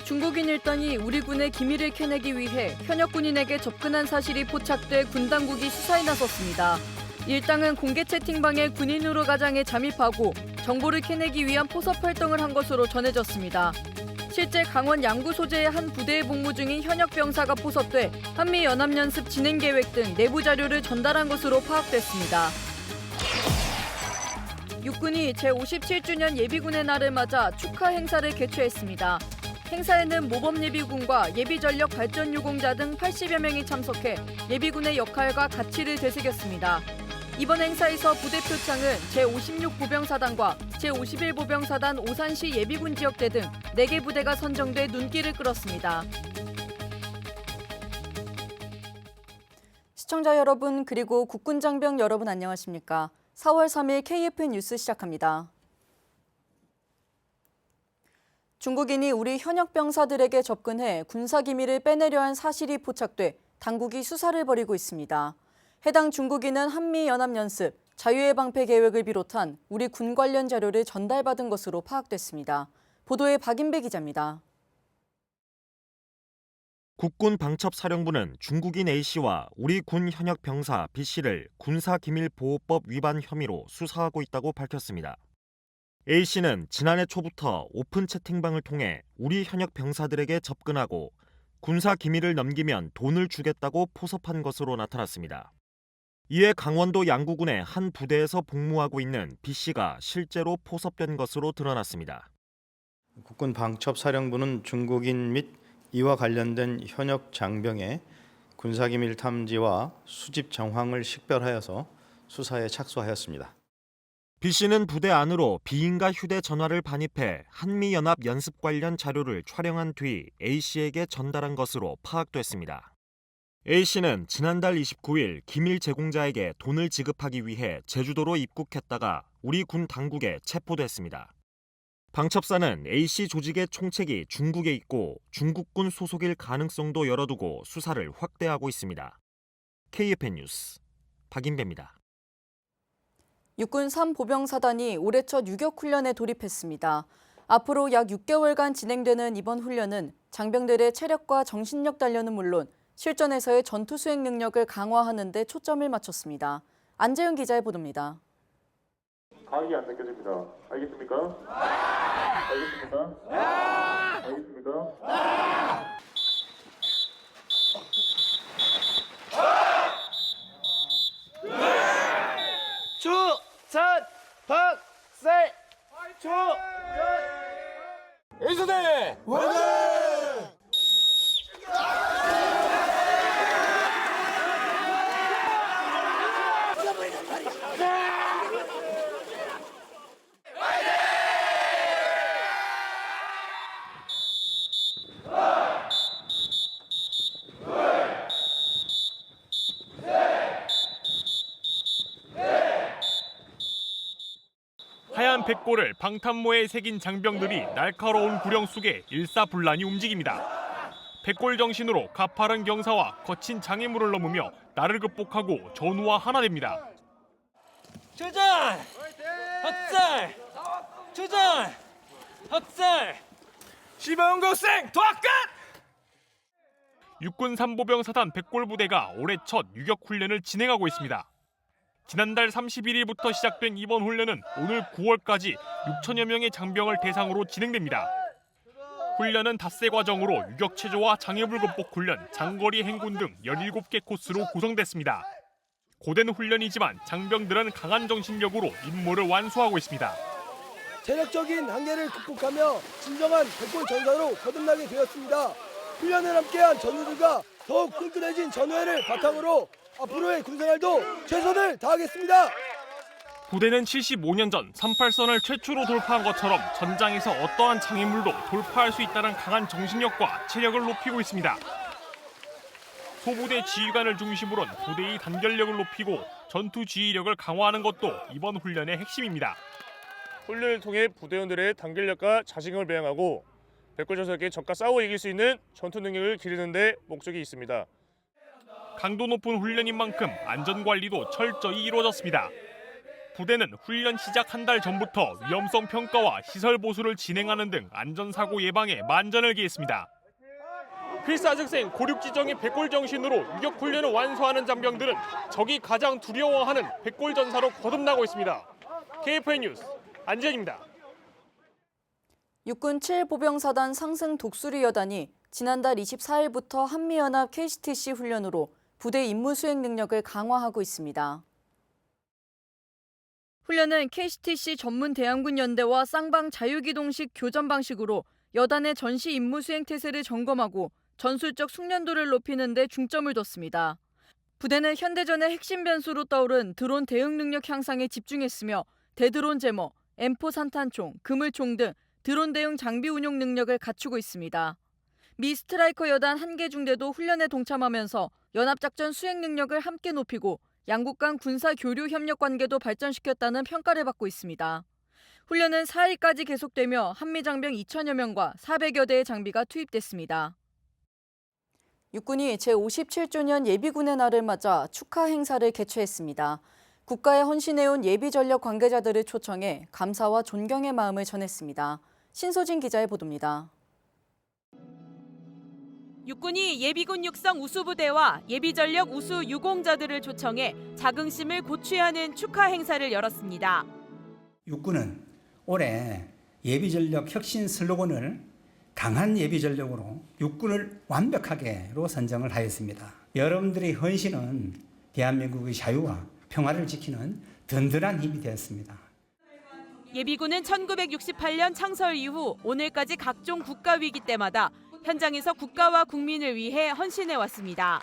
중국인 일당이 우리 군의 기밀을 캐내기 위해 현역 군인에게 접근한 사실이 포착돼 군 당국이 수사에 나섰습니다. 일당은 공개 채팅방에 군인으로 가장에 잠입하고 정보를 캐내기 위한 포섭 활동을 한 것으로 전해졌습니다. 실제 강원 양구 소재의 한 부대에 복무 중인 현역 병사가 포섭돼 한미 연합연습 진행 계획 등 내부 자료를 전달한 것으로 파악됐습니다. 육군이 제57주년 예비군의 날을 맞아 축하 행사를 개최했습니다. 행사에는 모범예비군과 예비전력 발전 유공자 등 80여 명이 참석해 예비군의 역할과 가치를 되새겼습니다. 이번 행사에서 부대 표창은 제56보병사단과 제51보병사단 오산시 예비군 지역대 등 4개 부대가 선정돼 눈길을 끌었습니다. 시청자 여러분 그리고 국군 장병 여러분 안녕하십니까? 4월 3일 KFN 뉴스 시작합니다. 중국인이 우리 현역 병사들에게 접근해 군사기밀을 빼내려 한 사실이 포착돼 당국이 수사를 벌이고 있습니다. 해당 중국인은 한미연합연습, 자유의 방패 계획을 비롯한 우리 군 관련 자료를 전달받은 것으로 파악됐습니다. 보도에 박인배 기자입니다. 국군 방첩사령부는 중국인 A씨와 우리 군 현역 병사 B씨를 군사기밀보호법 위반 혐의로 수사하고 있다고 밝혔습니다. A씨는 지난해 초부터 오픈 채팅방을 통해 우리 현역 병사들에게 접근하고 군사기밀을 넘기면 돈을 주겠다고 포섭한 것으로 나타났습니다. 이에 강원도 양구군의 한 부대에서 복무하고 있는 B씨가 실제로 포섭된 것으로 드러났습니다. 국군 방첩사령부는 중국인 및 이와 관련된 현역 장병의 군사기밀 탐지와 수집 정황을 식별하여서 수사에 착수하였습니다. B씨는 부대 안으로 비인가 휴대전화를 반입해 한미연합 연습 관련 자료를 촬영한 뒤 A씨에게 전달한 것으로 파악됐습니다. A씨는 지난달 29일 기밀 제공자에게 돈을 지급하기 위해 제주도로 입국했다가 우리 군 당국에 체포됐습니다. 방첩사는 A씨 조직의 총책이 중국에 있고 중국군 소속일 가능성도 열어두고 수사를 확대하고 있습니다. KFN 뉴스 박인배입니다. 육군 3보병사단이 올해 첫 유격훈련에 돌입했습니다. 앞으로 약 6개월간 진행되는 이번 훈련은 장병들의 체력과 정신력 단련은 물론 실전에서의 전투 수행 능력을 강화하는 데 초점을 맞췄습니다. 안재훈 기자의 보도입니다. 과학이 안 느껴집니다. 알겠습니까? 알겠습니까? 알겠습니까? 주찬 박살 주찬 인수대 화이팅! 하얀 백골을 방탄모에 새긴 장병들이 날카로운 구령 속에 일사불란히 움직입니다. 백골 정신으로 가파른 경사와 거친 장애물을 넘으며 나를 극복하고 전우와 하나 됩니다. 주전 학살 주전 학살 시범고생 도학끝 육군 3보병사단 백골부대가 올해 첫 유격훈련을 진행하고 있습니다. 지난달 31일부터 시작된 이번 훈련은 오늘 9월까지 6천여 명의 장병을 대상으로 진행됩니다. 훈련은 닷새 과정으로 유격체조와 장애물 극복 훈련, 장거리 행군 등 17개 코스로 구성됐습니다. 고된 훈련이지만 장병들은 강한 정신력으로 임무를 완수하고 있습니다. 체력적인 한계를 극복하며 진정한 백골 전사로 거듭나게 되었습니다. 훈련을 함께한 전우들과 더욱 끈끈해진 전우회를 바탕으로 앞으로의 군생활도 최선을 다하겠습니다. 부대는 75년 전 38선을 최초로 돌파한 것처럼 전장에서 어떠한 장애물도 돌파할 수 있다는 강한 정신력과 체력을 높이고 있습니다. 소부대 지휘관을 중심으로는 부대의 단결력을 높이고 전투 지휘력을 강화하는 것도 이번 훈련의 핵심입니다. 훈련을 통해 부대원들의 단결력과 자신감을 배양하고 백골전사에게 적과 싸워 이길 수 있는 전투 능력을 기르는 데 목적이 있습니다. 강도 높은 훈련인 만큼 안전관리도 철저히 이루어졌습니다. 부대는 훈련 시작 한 달 전부터 위험성 평가와 시설 보수를 진행하는 등 안전사고 예방에 만전을 기했습니다. 필사즉생 고륙 지정의 백골 정신으로 유격 훈련을 완수하는 장병들은 적이 가장 두려워하는 백골 전사로 거듭나고 있습니다. KFN 뉴스 안지현입니다. 육군 7보병사단 상승 독수리 여단이 지난달 24일부터 한미연합 KCTC 훈련으로 부대 임무 수행 능력을 강화하고 있습니다. 훈련은 KCTC 전문 대항군 연대와 쌍방 자유기동식 교전 방식으로 여단의 전시 임무 수행 태세를 점검하고 전술적 숙련도를 높이는 데 중점을 뒀습니다. 부대는 현대전의 핵심 변수로 떠오른 드론 대응 능력 향상에 집중했으며 대드론 제머, M4 산탄총, 그물총 등 드론 대응 장비 운용 능력을 갖추고 있습니다. 미 스트라이커 여단 1개 중대도 훈련에 동참하면서 연합작전 수행 능력을 함께 높이고 양국 간 군사 교류 협력 관계도 발전시켰다는 평가를 받고 있습니다. 훈련은 4일까지 계속되며 한미 장병 2,000여 명과 400여 대의 장비가 투입됐습니다. 육군이 제57주년 예비군의 날을 맞아 축하 행사를 개최했습니다. 국가에 헌신해온 예비전력 관계자들을 초청해 감사와 존경의 마음을 전했습니다. 신소진 기자의 보도입니다. 육군이 예비군 육성 우수부대와 예비전력 우수 유공자들을 초청해 자긍심을 고취하는 축하 행사를 열었습니다. 육군은 올해 예비전력 혁신 슬로건을 강한 예비전력으로 육군을 완벽하게로 선정을 하였습니다. 여러분들의 헌신은 대한민국의 자유와 평화를 지키는 든든한 힘이 되었습니다. 예비군은 1968년 창설 이후 오늘까지 각종 국가위기 때마다 현장에서 국가와 국민을 위해 헌신해왔습니다.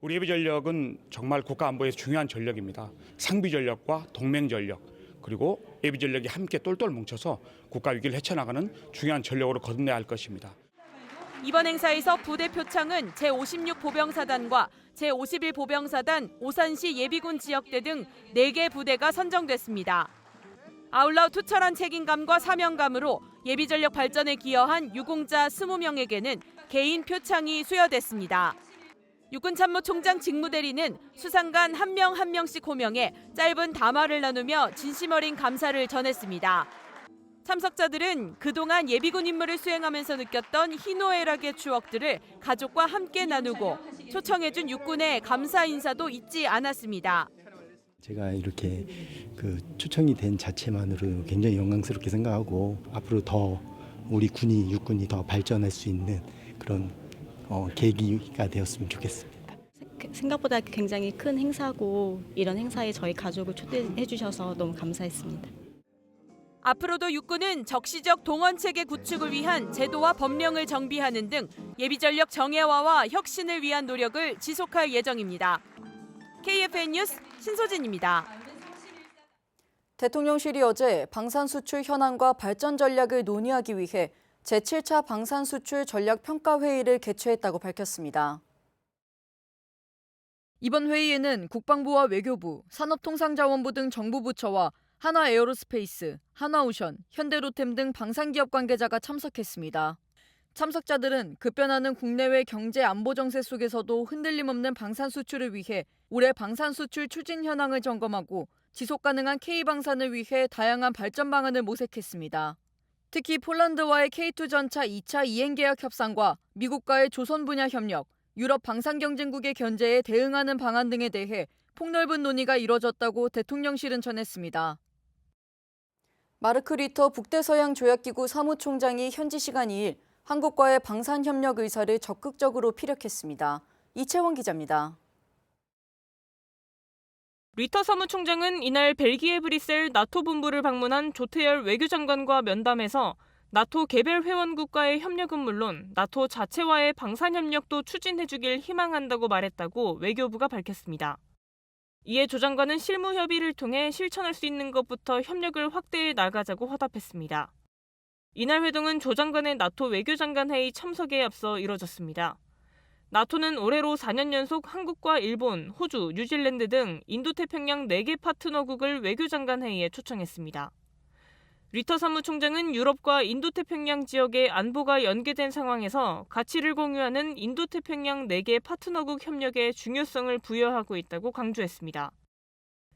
우리 예비전력은 정말 국가 안보에서 중요한 전력입니다. 상비전력과 동맹전력 그리고 예비전력이 함께 똘똘 뭉쳐서 국가 위기를 헤쳐나가는 중요한 전력으로 거듭내야 할 것입니다. 이번 행사에서 부대 표창은 제56보병사단과 제51보병사단, 오산시 예비군 지역대 등 4개 부대가 선정됐습니다. 아울러 투철한 책임감과 사명감으로 예비전력 발전에 기여한 유공자 20명에게는 개인 표창이 수여됐습니다. 육군참모총장 직무대리는 수상관 한 명 한 명씩 호명해 짧은 담화를 나누며 진심 어린 감사를 전했습니다. 참석자들은 그동안 예비군 임무를 수행하면서 느꼈던 희노애락의 추억들을 가족과 함께 나누고 초청해준 육군의 감사 인사도 잊지 않았습니다. 제가 이렇게 초청이 된 자체만으로 굉장히 영광스럽게 생각하고 앞으로 더 우리 군이 육군이 더 발전할 수 있는 그런 계기가 되었으면 좋겠습니다. 생각보다 굉장히 큰 행사고 이런 행사에 저희 가족을 초대해 주셔서 너무 감사했습니다. 앞으로도 육군은 적시적 동원체계 구축을 위한 제도와 법령을 정비하는 등 예비전력 정예화와 혁신을 위한 노력을 지속할 예정입니다. KFN 뉴스 신소진입니다. 대통령실이 어제 방산수출 현안과 발전 전략을 논의하기 위해 제7차 방산수출 전략평가회의를 개최했다고 밝혔습니다. 이번 회의에는 국방부와 외교부, 산업통상자원부 등 정부 부처와 한화에어로스페이스, 한화오션, 현대로템 등 방산기업 관계자가 참석했습니다. 참석자들은 급변하는 국내외 경제 안보 정세 속에서도 흔들림 없는 방산 수출을 위해 올해 방산 수출 추진 현황을 점검하고 지속 가능한 K방산을 위해 다양한 발전 방안을 모색했습니다. 특히 폴란드와의 K2 전차 2차 이행 계약 협상과 미국과의 조선 분야 협력, 유럽 방산 경쟁국의 견제에 대응하는 방안 등에 대해 폭넓은 논의가 이뤄졌다고 대통령실은 전했습니다. 마르크 리터 북대서양조약기구 사무총장이 현지 시간 2일 한국과의 방산협력 의사를 적극적으로 피력했습니다. 이채원 기자입니다. 리터 사무총장은 이날 벨기에 브뤼셀 나토 본부를 방문한 조태열 외교장관과 면담에서 나토 개별 회원국과의 협력은 물론 나토 자체와의 방산협력도 추진해주길 희망한다고 말했다고 외교부가 밝혔습니다. 이에 조 장관은 실무 협의를 통해 실천할 수 있는 것부터 협력을 확대해 나가자고 화답했습니다. 이날 회동은 조 장관의 나토 외교장관 회의 참석에 앞서 이뤄졌습니다. 나토는 올해로 4년 연속 한국과 일본, 호주, 뉴질랜드 등 인도태평양 4개 파트너국을 외교장관 회의에 초청했습니다. 리터 사무총장은 유럽과 인도태평양 지역의 안보가 연계된 상황에서 가치를 공유하는 인도태평양 4개 파트너국 협력에 중요성을 부여하고 있다고 강조했습니다.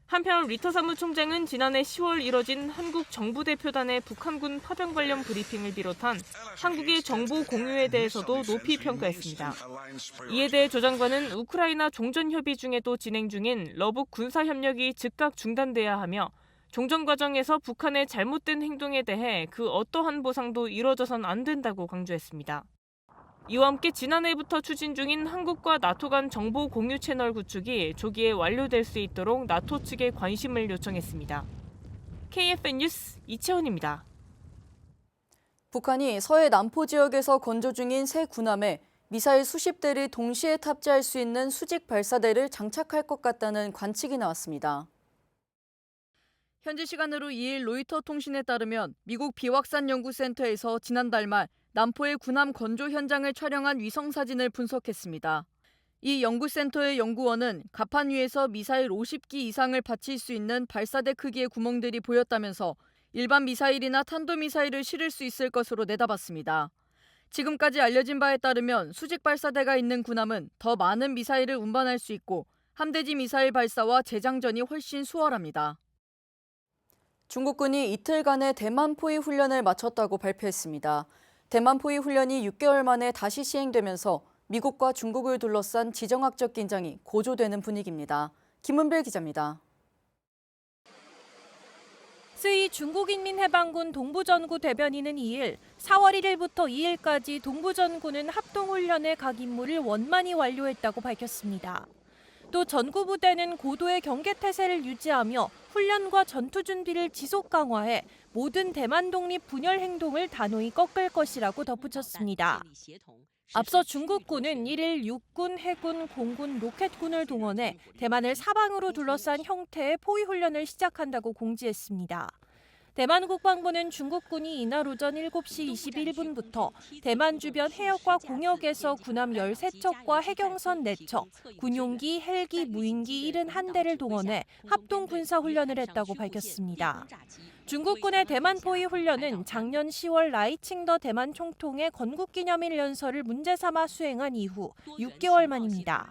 한편 리터 사무총장은 지난해 10월 이뤄진 한국 정부대표단의 북한군 파병 관련 브리핑을 비롯한 한국의 정보 공유에 대해서도 높이 평가했습니다. 이에 대해 조 장관은 우크라이나 종전협의 중에도 진행 중인 러북 군사협력이 즉각 중단돼야 하며 종전 과정에서 북한의 잘못된 행동에 대해 그 어떠한 보상도 이뤄져선 안 된다고 강조했습니다. 이와 함께 지난해부터 추진 중인 한국과 나토 간 정보 공유 채널 구축이 조기에 완료될 수 있도록 나토 측에 관심을 요청했습니다. KFN 뉴스 이채원입니다. 북한이 서해 남포 지역에서 건조 중인 새 군함에 미사일 수십 대를 동시에 탑재할 수 있는 수직 발사대를 장착할 것 같다는 관측이 나왔습니다. 현지 시간으로 2일 로이터 통신에 따르면 미국 비확산 연구센터에서 지난달 말 남포의 군함 건조 현장을 촬영한 위성 사진을 분석했습니다. 이 연구센터의 연구원은 갑판 위에서 미사일 50기 이상을 받칠 수 있는 발사대 크기의 구멍들이 보였다면서 일반 미사일이나 탄도미사일을 실을 수 있을 것으로 내다봤습니다. 지금까지 알려진 바에 따르면 수직 발사대가 있는 군함은 더 많은 미사일을 운반할 수 있고 함대지 미사일 발사와 재장전이 훨씬 수월합니다. 중국군이 이틀간의 대만 포위 훈련을 마쳤다고 발표했습니다. 대만 포위 훈련이 6개월 만에 다시 시행되면서 미국과 중국을 둘러싼 지정학적 긴장이 고조되는 분위기입니다. 김은별 기자입니다. 스위 중국인민해방군 동부전구 대변인은 2일, 4월 1일부터 2일까지 동부전구는 합동훈련의 각 임무를 원만히 완료했다고 밝혔습니다. 또 전구부대는 고도의 경계태세를 유지하며 훈련과 전투 준비를 지속 강화해 모든 대만 독립 분열 행동을 단호히 꺾을 것이라고 덧붙였습니다. 앞서 중국군은 1일 육군, 해군, 공군, 로켓군을 동원해 대만을 사방으로 둘러싼 형태의 포위 훈련을 시작한다고 공지했습니다. 대만 국방부는 중국군이 이날 오전 7시 21분부터 대만 주변 해역과 공역에서 군함 13척과 해경선 4척, 군용기, 헬기, 무인기 71대를 동원해 합동 군사훈련을 했다고 밝혔습니다. 중국군의 대만 포위 훈련은 작년 10월 라이칭더 대만 총통의 건국기념일 연설을 문제 삼아 수행한 이후 6개월 만입니다.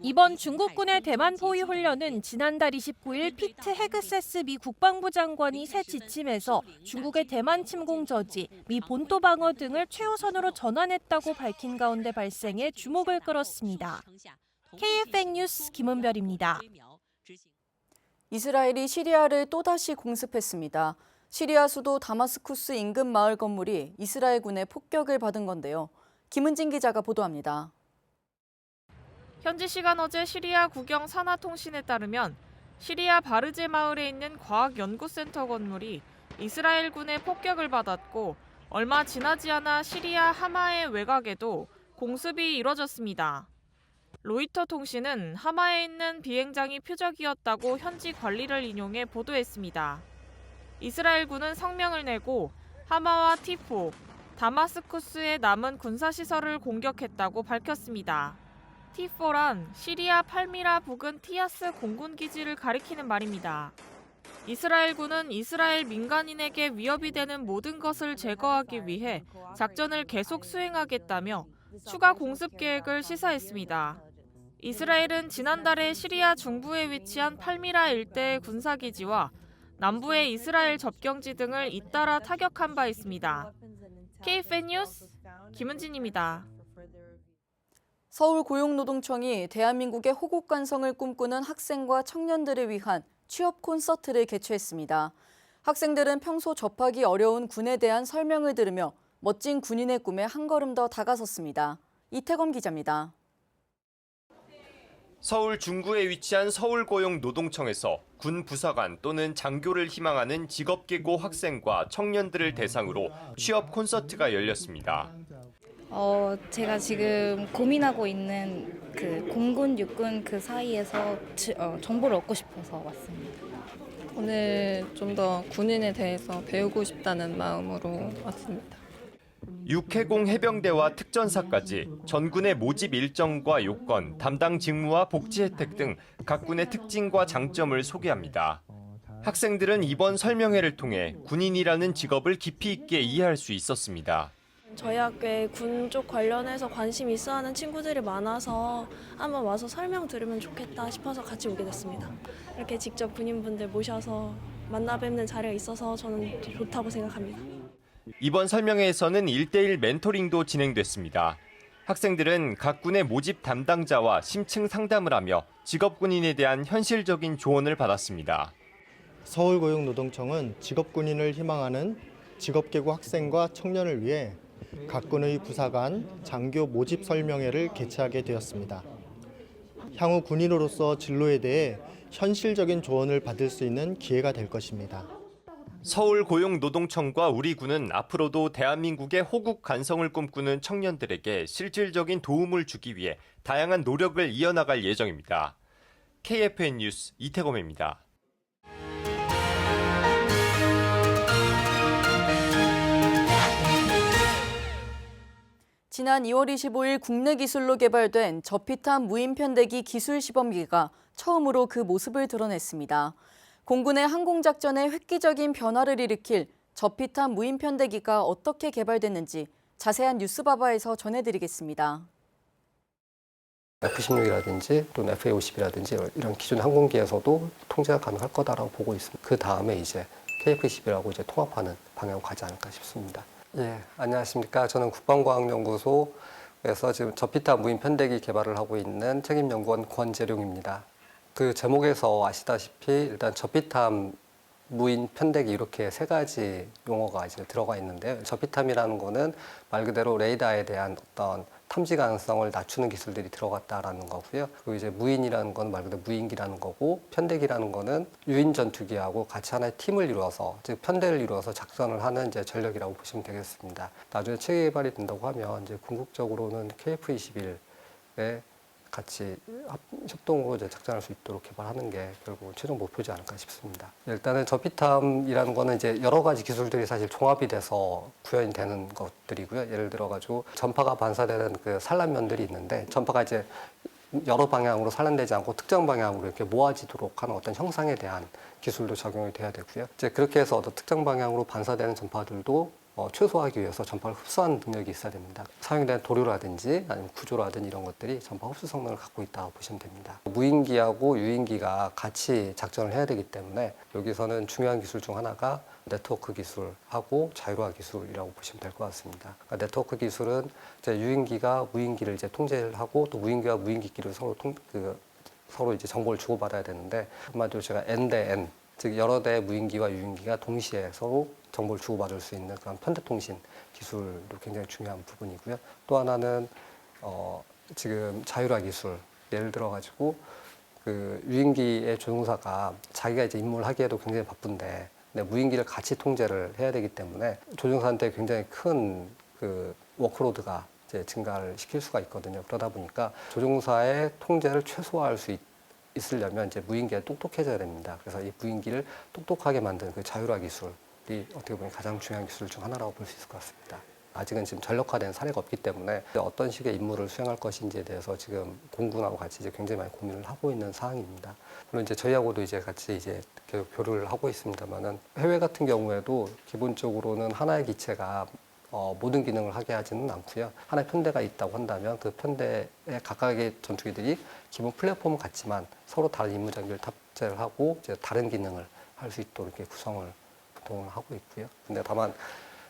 이번 중국군의 대만 포위 훈련은 지난달 29일 피트 헤그세스 미 국방부 장관이 새 지침에서 중국의 대만 침공 저지, 미 본토 방어 등을 최우선으로 전환했다고 밝힌 가운데 발생해 주목을 끌었습니다. KFN 뉴스 김은별입니다. 이스라엘이 시리아를 또다시 공습했습니다. 시리아 수도 다마스쿠스 인근 마을 건물이 이스라엘군의 폭격을 받은 건데요. 김은진 기자가 보도합니다. 현지 시간 어제 시리아 국영 사나통신에 따르면 시리아 바르제 마을에 있는 과학연구센터 건물이 이스라엘군의 폭격을 받았고 얼마 지나지 않아 시리아 하마의 외곽에도 공습이 이뤄졌습니다. 로이터 통신은 하마에 있는 비행장이 표적이었다고 현지 관리를 인용해 보도했습니다. 이스라엘군은 성명을 내고 하마와 티포, 다마스쿠스의 남은 군사시설을 공격했다고 밝혔습니다. T4란 시리아 팔미라 부근 티아스 공군기지를 가리키는 말입니다. 이스라엘군은 이스라엘 민간인에게 위협이 되는 모든 것을 제거하기 위해 작전을 계속 수행하겠다며 추가 공습 계획을 시사했습니다. 이스라엘은 지난달에 시리아 중부에 위치한 팔미라 일대의 군사기지와 남부의 이스라엘 접경지 등을 잇따라 타격한 바 있습니다. KFN 뉴스 김은진입니다. 서울고용노동청이 대한민국의 호국관성을 꿈꾸는 학생과 청년들을 위한 취업 콘서트를 개최했습니다. 학생들은 평소 접하기 어려운 군에 대한 설명을 들으며 멋진 군인의 꿈에 한 걸음 더 다가섰습니다. 이태검 기자입니다. 서울 중구에 위치한 서울고용노동청에서 군 부사관 또는 장교를 희망하는 직업계고 학생과 청년들을 대상으로 취업 콘서트가 열렸습니다. 제가 지금 고민하고 있는 그 공군, 육군 그 사이에서 정보를 얻고 싶어서 왔습니다. 오늘 좀 더 군인에 대해서 배우고 싶다는 마음으로 왔습니다. 육해공 해병대와 특전사까지 전군의 모집 일정과 요건, 담당 직무와 복지 혜택 등 각 군의 특징과 장점을 소개합니다. 학생들은 이번 설명회를 통해 군인이라는 직업을 깊이 있게 이해할 수 있었습니다. 저희 학교에 군 쪽 관련해서 관심 있어 하는 친구들이 많아서 한번 와서 설명 들으면 좋겠다 싶어서 같이 오게 됐습니다. 이렇게 직접 군인분들 모셔서 만나 뵙는 자리가 있어서 저는 좋다고 생각합니다. 이번 설명회에서는 1대1 멘토링도 진행됐습니다. 학생들은 각 군의 모집 담당자와 심층 상담을 하며 직업군인에 대한 현실적인 조언을 받았습니다. 서울고용노동청은 직업군인을 희망하는 직업계고 학생과 청년을 위해 각 군의 부사관 장교 모집 설명회를 개최하게 되었습니다. 향후 군인으로서 진로에 대해 현실적인 조언을 받을 수 있는 기회가 될 것입니다. 서울고용노동청과 우리 군은 앞으로도 대한민국의 호국 간성을 꿈꾸는 청년들에게 실질적인 도움을 주기 위해 다양한 노력을 이어나갈 예정입니다. KFN 뉴스 이태검입니다. 지난 2월 25일 국내 기술로 개발된 저피탄 무인편대기 기술 시범기가 처음으로 그 모습을 드러냈습니다. 공군의 항공작전에 획기적인 변화를 일으킬 저피탄 무인편대기가 어떻게 개발됐는지 자세한 뉴스바바에서 전해드리겠습니다. F-16이라든지 또는 FA-50이라든지 이런 기존 항공기에서도 통제가 가능할 거다라고 보고 있습니다. 그 다음에 이제 KF-21하고 이제 통합하는 방향으로 가지 않을까 싶습니다. 예, 안녕하십니까. 저는 국방과학연구소에서 지금 저피탄 무인편대기 개발을 하고 있는 책임연구원 권재룡입니다. 그 제목에서 아시다시피 일단 저피탄 무인 편대기 이렇게 세 가지 용어가 이제 들어가 있는데요. 저피탐이라는 거는 말 그대로 레이더에 대한 어떤 탐지 가능성을 낮추는 기술들이 들어갔다라는 거고요. 그리고 이제 무인이라는 건 말 그대로 무인기라는 거고, 편대기라는 거는 유인 전투기하고 같이 하나의 팀을 이루어서, 즉 편대를 이루어서 작전을 하는 이제 전력이라고 보시면 되겠습니다. 나중에 체계 개발이 된다고 하면 이제 궁극적으로는 KF-21에 같이 협동으로 이제 작전할 수 있도록 개발하는 게 결국 최종 목표지 않을까 싶습니다. 일단은 저피탐이라는 거는 이제 여러 가지 기술들이 사실 종합이 돼서 구현이 되는 것들이고요. 예를 들어 가지고 전파가 반사되는 그 산란면들이 있는데, 전파가 이제 여러 방향으로 산란되지 않고 특정 방향으로 이렇게 모아지도록 하는 어떤 형상에 대한 기술도 적용이 돼야 되고요. 이제 그렇게 해서 어떤 특정 방향으로 반사되는 전파들도 최소화하기 위해서 전파를 흡수하는 능력이 있어야 됩니다. 사용된 도료라든지 아니면 구조라든지 이런 것들이 전파 흡수 성능을 갖고 있다고 보시면 됩니다. 무인기하고 유인기가 같이 작전을 해야 되기 때문에 여기서는 중요한 기술 중 하나가 네트워크 기술하고 자율화 기술이라고 보시면 될 것 같습니다. 그러니까 네트워크 기술은 이제 유인기가 무인기를 이제 통제를 하고, 또 무인기와 무인기끼리 서로 이제 정보를 주고받아야 되는데, 한마디로 제가 N 대 N, 즉 여러 대의 무인기와 유인기가 동시에 서로 정보를 주고받을 수 있는 그런 편대통신 기술도 굉장히 중요한 부분이고요. 또 하나는 지금 자율화 기술, 예를 들어 가지고 그 유인기의 조종사가 자기가 이제 임무를 하기에도 굉장히 바쁜데, 무인기를 같이 통제를 해야 되기 때문에 조종사한테 굉장히 큰 그 워크로드가 이제 증가를 시킬 수가 있거든요. 그러다 보니까 조종사의 통제를 최소화할 수 있으려면 이제 무인기가 똑똑해져야 됩니다. 그래서 이 무인기를 똑똑하게 만드는 그 자율화 기술이 어떻게 보면 가장 중요한 기술 중 하나라고 볼 수 있을 것 같습니다. 아직은 지금 전력화된 사례가 없기 때문에 어떤 식의 임무를 수행할 것인지에 대해서 지금 공군하고 같이 이제 굉장히 많이 고민을 하고 있는 사항입니다. 물론 이제 저희하고도 이제 같이 이제 교류를 하고 있습니다만은, 해외 같은 경우에도 기본적으로는 하나의 기체가 모든 기능을 하게 하지는 않고요. 하나의 편대가 있다고 한다면 그 편대의 각각의 전투기들이 기본 플랫폼은 같지만 서로 다른 임무 장비를 탑재를 하고 이제 다른 기능을 할 수 있도록 이렇게 구성을 보통은 하고 있고요. 근데 다만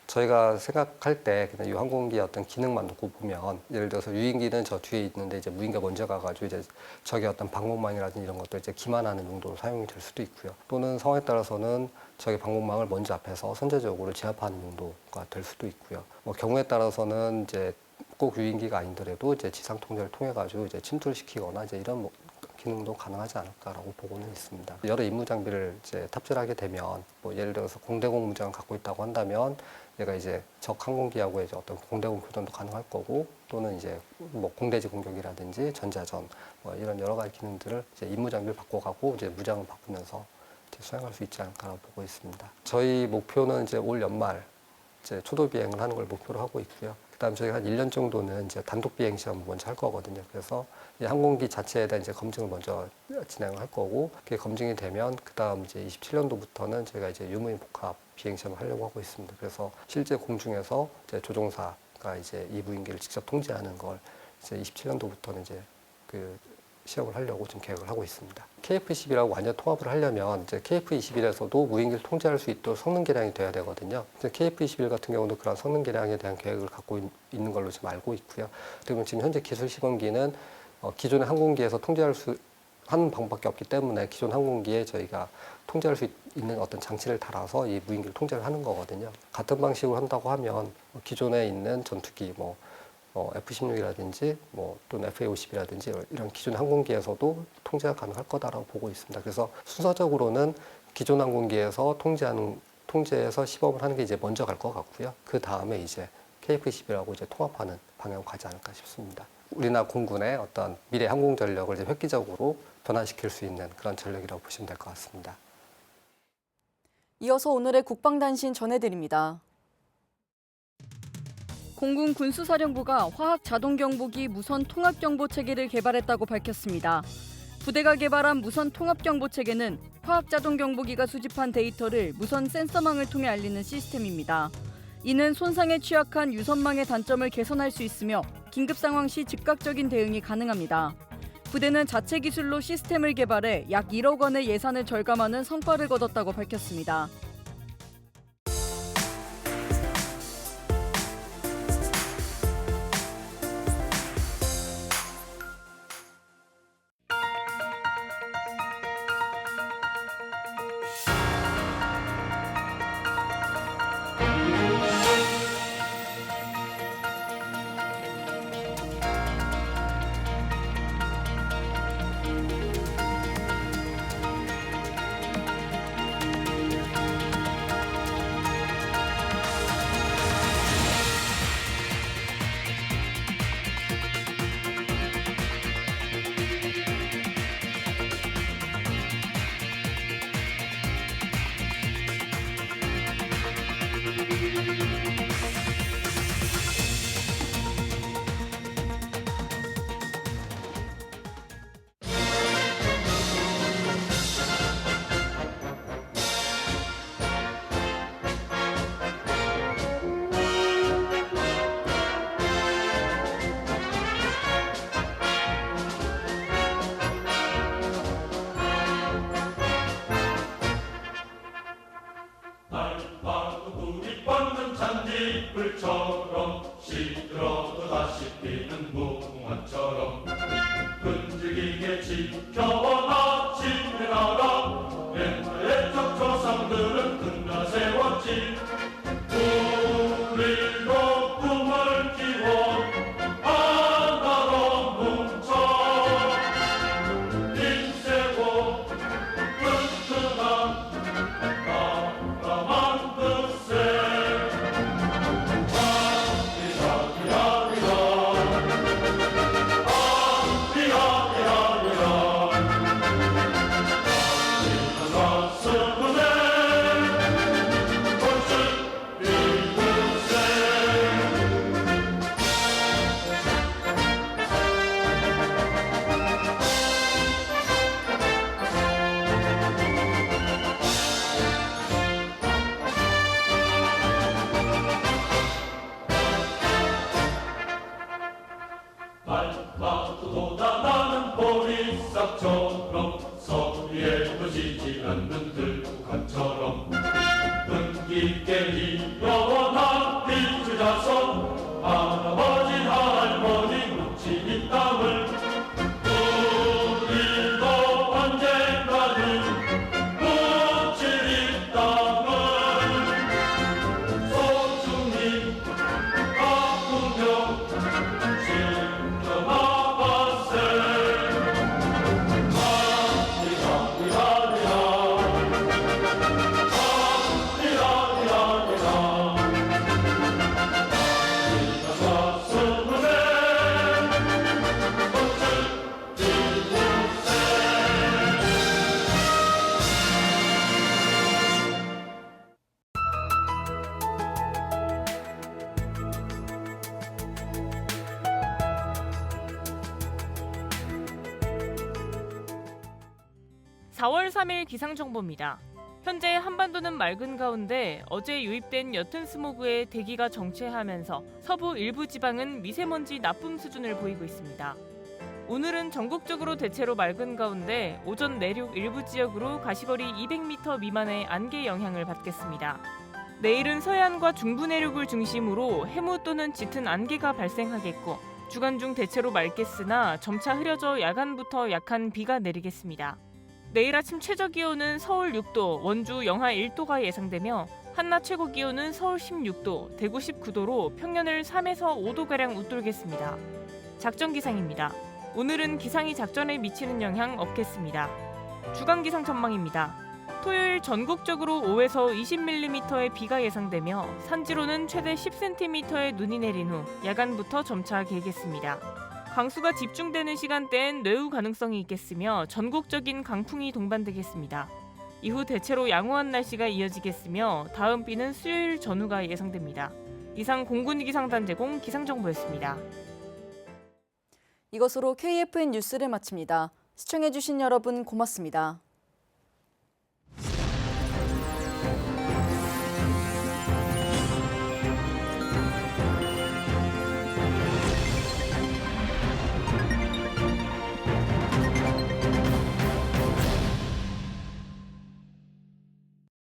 저희가 생각할 때 그냥 이 항공기의 어떤 기능만 놓고 보면, 예를 들어서 유인기는 저 뒤에 있는데 이제 무인기가 먼저 가가지고 이제 저기 어떤 방공망이라든지 이런 것들 이제 기만하는 용도로 사용이 될 수도 있고요. 또는 상황에 따라서는 저기 방공망을 먼저 앞에서 선제적으로 제압하는 용도가 될 수도 있고요. 경우에 따라서는 이제 꼭 유인기가 아니더라도 이제 지상 통제를 통해 가지고 이제 침투를 시키거나 이제 이런 기능도 가능하지 않을까라고 보고는 있습니다. 여러 임무 장비를 이제 탑재를 하게 되면, 예를 들어서 공대공 무장을 갖고 있다고 한다면 얘가 이제 적 항공기하고 이제 어떤 공대공 교전도 가능할 거고, 또는 이제 공대지 공격이라든지 전자전 이런 여러 가지 기능들을 이제 임무 장비를 바꿔가고 이제 무장을 바꾸면서 이제 수행할 수 있지 않을까라고 보고 있습니다. 저희 목표는 이제 올 연말 이제 초도 비행을 하는 걸 목표로 하고 있고요. 그다음 저희가 한 1년 정도는 이제 단독 비행 시험을 먼저 할 거거든요. 그래서 이 항공기 자체에 대한 이제 검증을 먼저 진행을 할 거고, 그게 검증이 되면 그다음 이제 27년도부터는 저희가 이제 유무인 복합 비행 시험을 하려고 하고 있습니다. 그래서 실제 공중에서 이제 조종사, 저희가 이제 이 무인기를 직접 통제하는 걸 이제 27년도부터는 이제 그 시험을 하려고 지금 계획을 하고 있습니다. KF-21하고 완전 통합을 하려면 이제 KF-21에서도 무인기를 통제할 수 있도록 성능 개량이 돼야 되거든요. KF-21 같은 경우도 그런 성능 개량에 대한 계획을 갖고 있는 걸로 지금 알고 있고요. 그리고 지금 현재 기술 시범기는 기존의 항공기에서 통제할 수 하는 방법밖에 없기 때문에 기존 항공기에 저희가 통제할 수 있는 어떤 장치를 달아서 이 무인기를 통제를 하는 거거든요. 같은 방식으로 한다고 하면 기존에 있는 전투기 F-16이라든지 또는 FA-50이라든지 이런 기존 항공기에서도 통제가 가능할 거다라고 보고 있습니다. 그래서 순서적으로는 기존 항공기에서 통제해서 시범을 하는 게 이제 먼저 갈 것 같고요. 그 다음에 이제 KF-21하고 이제 통합하는 방향으로 가지 않을까 싶습니다. 우리나라 공군의 어떤 미래 항공 전력을 이제 획기적으로 변화시킬 수 있는 그런 전력이라고 보시면 될 것 같습니다. 이어서 오늘의 국방단신 전해드립니다. 공군 군수사령부가 화학 자동 경보기 무선 통합 경보 체계를 개발했다고 밝혔습니다. 부대가 개발한 무선 통합 경보 체계는 화학 자동 경보기가 수집한 데이터를 무선 센서망을 통해 알리는 시스템입니다. 이는 손상에 취약한 유선망의 단점을 개선할 수 있으며 긴급 상황 시 즉각적인 대응이 가능합니다. 부대는 자체 기술로 시스템을 개발해 약 1억 원의 예산을 절감하는 성과를 거뒀다고 밝혔습니다. 불처럼 시들어도 다시 피는 무궁화처럼 끈질기게 지켜와 나침내 나라 옛날의 적 조상들은 군가 세웠지 우리도 꿈을 키워 하나로 뭉쳐 힘세고 튼튼한 나라 만드세 말마도다 나는 보리싹처럼 서리에 터지지 않는 들국화처럼 끈기있게 일어나 빛을 자서 할아버지 할머니 묻힌 이 땅을 우리도 언젠가는 묻힐 이 땅을 소중히 가꾸며 (4월 3일) 기상정보입니다. 현재 한반도는 맑은 가운데 어제 유입된 옅은 스모그에 대기가 정체하면서 서부 일부 지방은 미세먼지 나쁨 수준을 보이고 있습니다. 오늘은 전국적으로 대체로 맑은 가운데 오전 내륙 일부 지역으로 가시거리 200m 미만의 안개 영향을 받겠습니다. 내일은 서해안과 중부 내륙을 중심으로 해무 또는 짙은 안개가 발생하겠고 주간 중 대체로 맑겠으나 점차 흐려져 야간부터 약한 비가 내리겠습니다. 내일 아침 최저 기온은 서울 6도, 원주 영하 1도가 예상되며 한낮 최고 기온은 서울 16도, 대구 19도로 평년을 3에서 5도가량 웃돌겠습니다. 작전 기상입니다. 오늘은 기상이 작전에 미치는 영향 없겠습니다. 주간 기상 전망입니다. 토요일 전국적으로 5에서 20mm의 비가 예상되며 산지로는 최대 10cm의 눈이 내린 후 야간부터 점차 개겠습니다. 강수가 집중되는 시간대엔 뇌우 가능성이 있겠으며 전국적인 강풍이 동반되겠습니다. 이후 대체로 양호한 날씨가 이어지겠으며 다음 비는 수요일 전후가 예상됩니다. 이상 공군기상단 제공 기상정보였습니다. 이것으로 KFN 뉴스를 마칩니다. 시청해주신 여러분 고맙습니다.